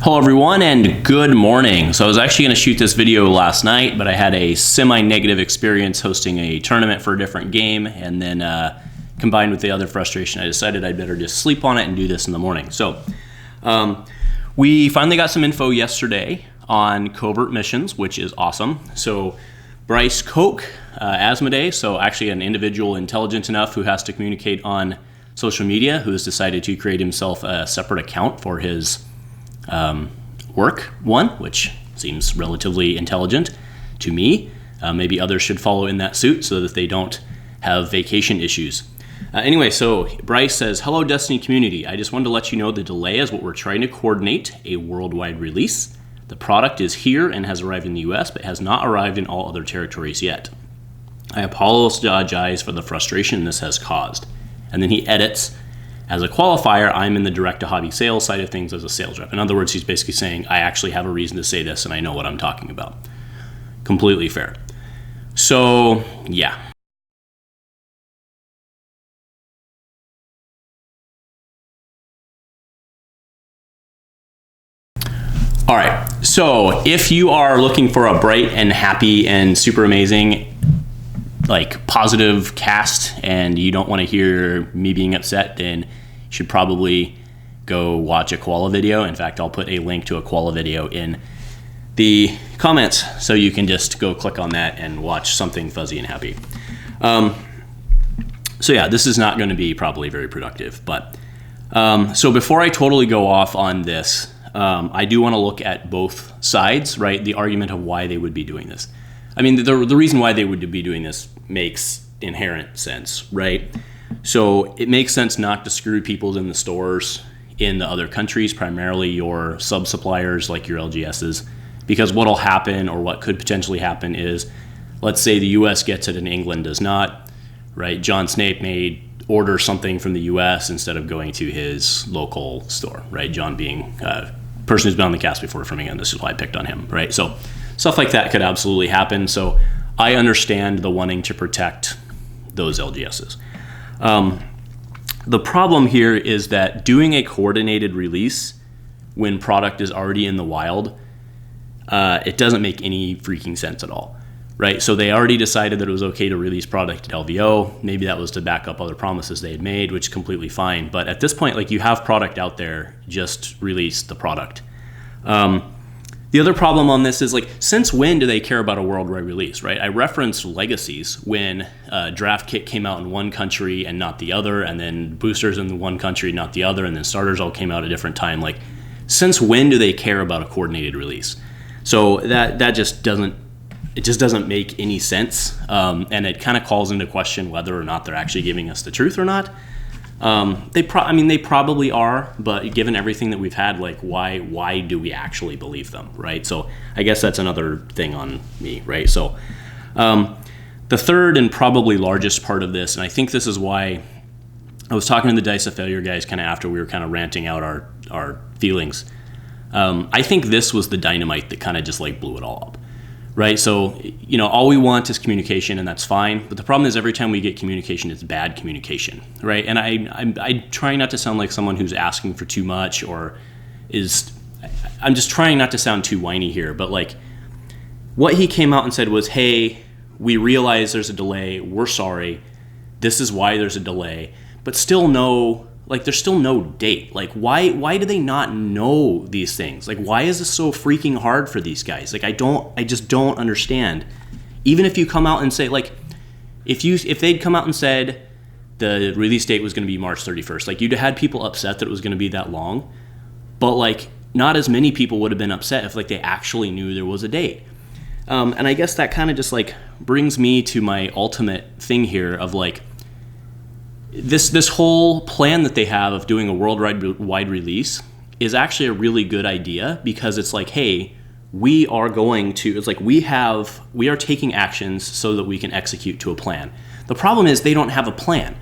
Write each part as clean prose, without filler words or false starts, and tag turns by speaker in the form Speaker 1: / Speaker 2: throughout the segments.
Speaker 1: Hello everyone and good morning. So I was actually going to shoot this video last night, but I had a semi-negative experience hosting a tournament for a different game, and then combined with the other frustration, I decided I'd better just sleep on it and do this in the morning. So we finally got some info yesterday on Covert Missions, which is awesome. So Bryce Koch, Asmodee, so actually an individual intelligent enough who has to communicate on social media, who has decided to create himself a separate account for his work one, which seems relatively intelligent to me. Maybe others should follow in that suit so that they don't have vacation issues. Anyway, so Bryce says, "Hello Destiny community. I just wanted to let you know the delay is what we're trying to coordinate a worldwide release. The product is here and has arrived in the US, but has not arrived in all other territories yet. I apologize for the frustration this has caused." And then he edits, "As a qualifier, I'm in the direct-to-hobby sales side of things as a sales rep." In other words, he's basically saying, I actually have a reason to say this and I know what I'm talking about. Completely fair. So, yeah. All right, so if you are looking for a bright and happy and super amazing, like positive cast, and you don't want to hear me being upset, then you should probably go watch a Koala video. In fact, I'll put a link to a Koala video in the comments, so you can just go click on that and watch something fuzzy and happy. So yeah, this is not going to be probably very productive, but so before I totally go off on this, I do want to look at both sides, right? The argument of why they would be doing this. I mean, the reason why they would be doing this makes inherent sense, right? So it makes sense not to screw people in the stores in the other countries, primarily your sub-suppliers like your LGSs, because what'll happen, or what could potentially happen, is let's say the US gets it and England does not, right? John Snape may order something from the US instead of going to his local store, right? John being a person who's been on the cast before from England, this is why I picked on him, right? So stuff like that could absolutely happen. So I understand the wanting to protect those LGSs. The problem here is that doing a coordinated release when product is already in the wild, it doesn't make any freaking sense at all, right? So they already decided that it was okay to release product at LVO. Maybe that was to back up other promises they had made, which is completely fine. But at this point, like, you have product out there, just release the product. The other problem on this is, like, since when do they care about a worldwide release, right? I referenced Legacies when Draft Kit came out in one country and not the other, and then Boosters in one country, not the other, and then Starters all came out at a different time. Like, since when do they care about a coordinated release? So that just doesn't make any sense, and it kind of calls into question whether or not they're actually giving us the truth or not. They probably are, but given everything that we've had, like, why do we actually believe them, right? So I guess that's another thing on me, right? So the third and probably largest part of this, and I think this is why I was talking to the Dice of Failure guys kind of after we were kind of ranting out our feelings. I think this was the dynamite that kind of just like blew it all up. Right, so, you know, all we want is communication, and that's fine. But the problem is every time we get communication, it's bad communication, right? And I try not to sound like someone who's asking for too much, or I'm just trying not to sound too whiny here. But, like, what he came out and said was, hey, we realize there's a delay. We're sorry. This is why there's a delay. But still there's still no date. Like, why do they not know these things? Like, why is this so freaking hard for these guys? Like, I just don't understand. Even if you come out and say, like, if they'd come out and said the release date was going to be March 31st, like, you'd have had people upset that it was going to be that long, but, like, not as many people would have been upset if, like, they actually knew there was a date. And I guess that kind of just, like, brings me to my ultimate thing here of, like, this whole plan that they have of doing a worldwide release is actually a really good idea, because it's like, hey, we are taking actions so that we can execute to a plan. The problem is they don't have a plan,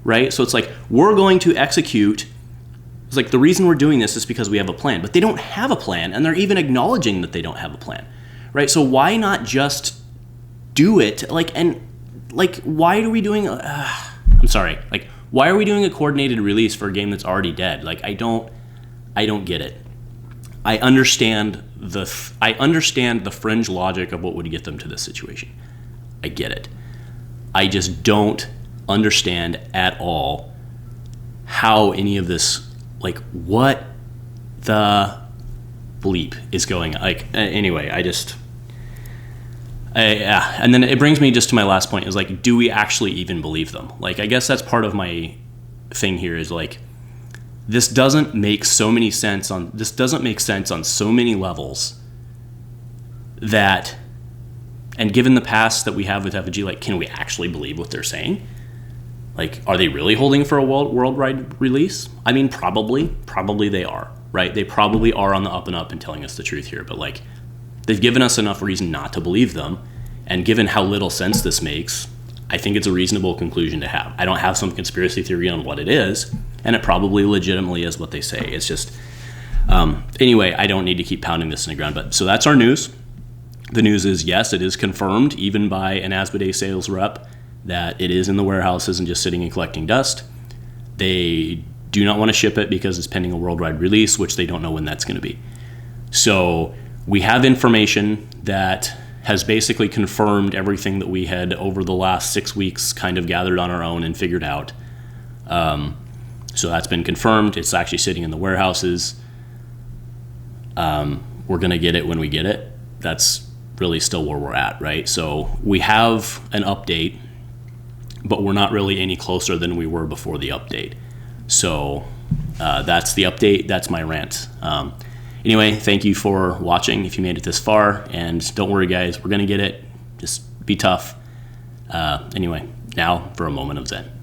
Speaker 1: right? So it's like, we're going to execute. It's like, the reason we're doing this is because we have a plan, but they don't have a plan, and they're even acknowledging that they don't have a plan, right? So why not just do it? Like, and like, why are we doing? I'm sorry. Like, why are we doing a coordinated release for a game that's already dead? Like, I don't get it. I understand the fringe logic of what would get them to this situation. I get it. I just don't understand at all how any of this, like, what the bleep is going on. Like, anyway, and then it brings me just to my last point is, like, do we actually even believe them? Like, I guess that's part of my thing here is, like, this doesn't make sense on so many levels that, and given the past that we have with Effigy, like, can we actually believe what they're saying? Like, are they really holding for a worldwide release? I mean, probably they are, right? They probably are on the up and up and telling us the truth here, but, like, they've given us enough reason not to believe them, and given how little sense this makes, I think it's a reasonable conclusion to have. I don't have some conspiracy theory on what it is, and it probably legitimately is what they say. It's just, anyway, I don't need to keep pounding this in the ground, but so that's our news. The news is, yes, it is confirmed, even by an Asmodee sales rep, that it is in the warehouses and just sitting and collecting dust. They do not want to ship it because it's pending a worldwide release, which they don't know when that's going to be. So we have information that has basically confirmed everything that we had over the last 6 weeks kind of gathered on our own and figured out. So that's been confirmed. It's actually sitting in the warehouses. We're going to get it when we get it. That's really still where we're at, right? So we have an update, but we're not really any closer than we were before the update. So that's the update. That's my rant. Anyway, thank you for watching if you made it this far, and don't worry, guys, we're going to get it. Just be tough. Anyway, now for a moment of Zen.